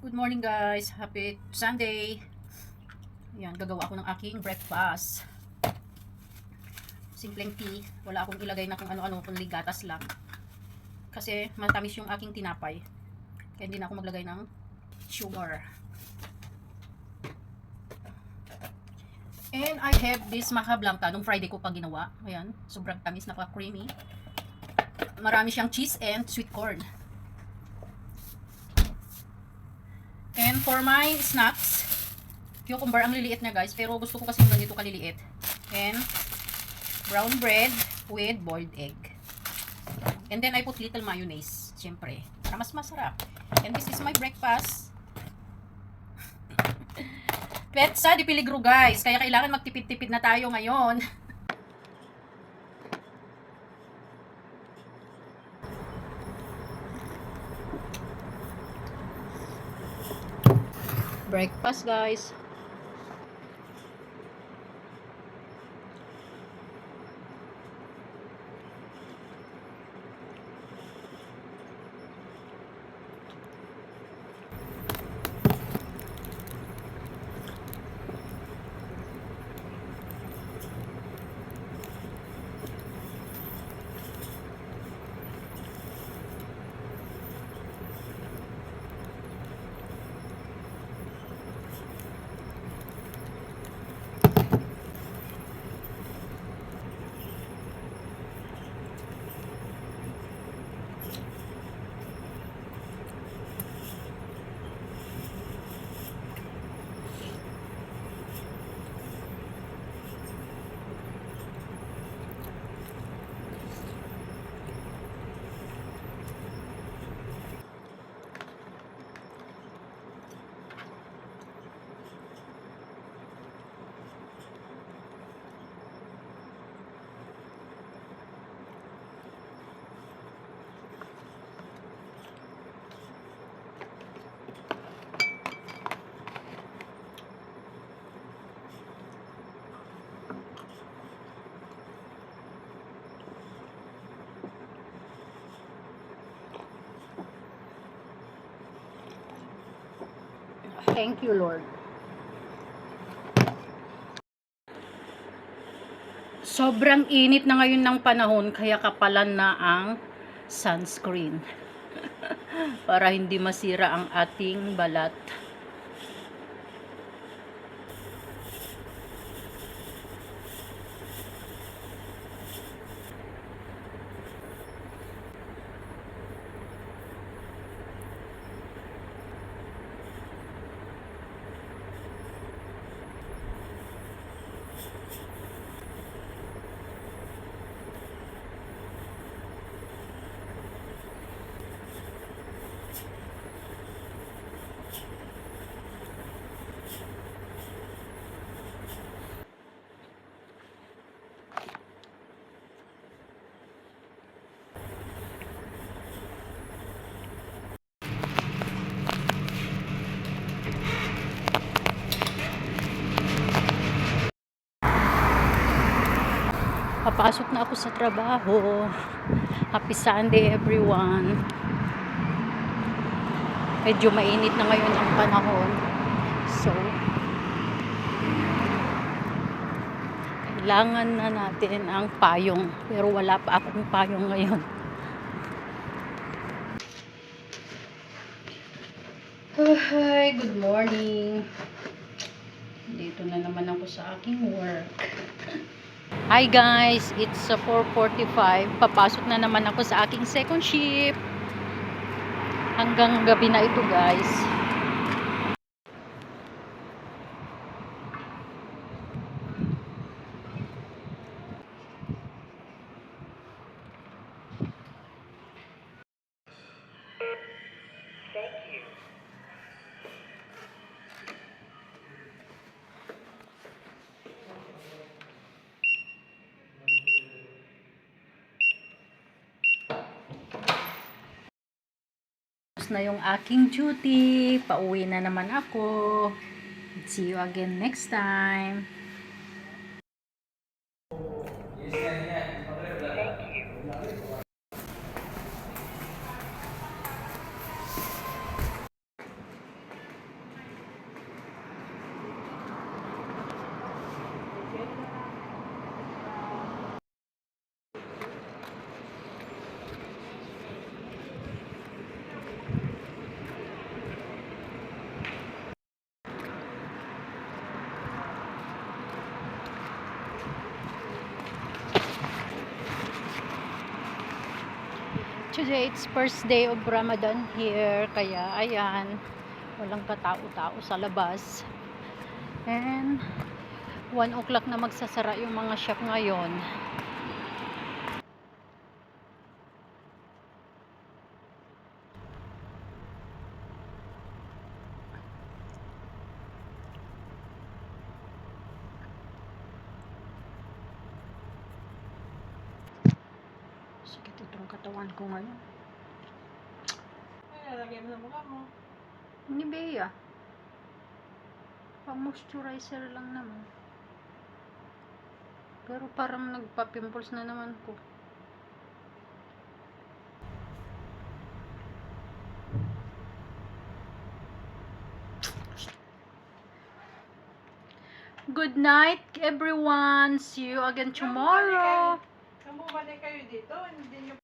Good morning guys, happy Sunday. Ayan, gagawa ako ng aking breakfast. Simpleng tea, wala akong ilagay na kung ano-ano, kundi gatas lang. Kasi matamis yung aking tinapay. Kaya hindi na ako maglagay ng sugar. And I have this maca blanca, nung Friday ko pa ginawa. Ayan, sobrang tamis, napaka-creamy. Marami siyang cheese and sweet corn. And for my snacks, cucumber, ang liliit niya guys, pero gusto ko kasi ganito kaliliit. And brown bread with boiled egg. And then I put little mayonnaise, syempre, para mas masarap. And this is my breakfast. Petsa di Peligro guys, kaya kailangan magtipid-tipid na tayo ngayon. Breakfast guys. Thank you, Lord. Sobrang init na ngayon ng panahon, kaya kapalan na ang sunscreen. Para hindi masira ang ating balat. Papasok na ako sa trabaho. Happy Sunday everyone. Medyo mainit na ngayon ang panahon. So, kailangan na natin ang payong. Pero wala pa akong payong ngayon. Hi, good morning. Dito na naman ako sa aking work. Hi guys, it's 4:45. Papasok na naman ako sa aking second shift. Hanggang gabi na ito guys. Na yung aking duty, pauwi na naman ako. See you again next time. Today it's first day of Ramadan here, kaya ayan, walang katao-tao sa labas. And 1 o'clock na magsasara yung mga shop ngayon. Sakit itong katawan ko ngayon. Ay, nalagay mo sa mukha mo. Nivea. Pang moisturizer lang naman. Pero parang nagpa-pimples na naman ko. Good night, everyone. See you again tomorrow. Nang bumalik kayo dito, hindi nyo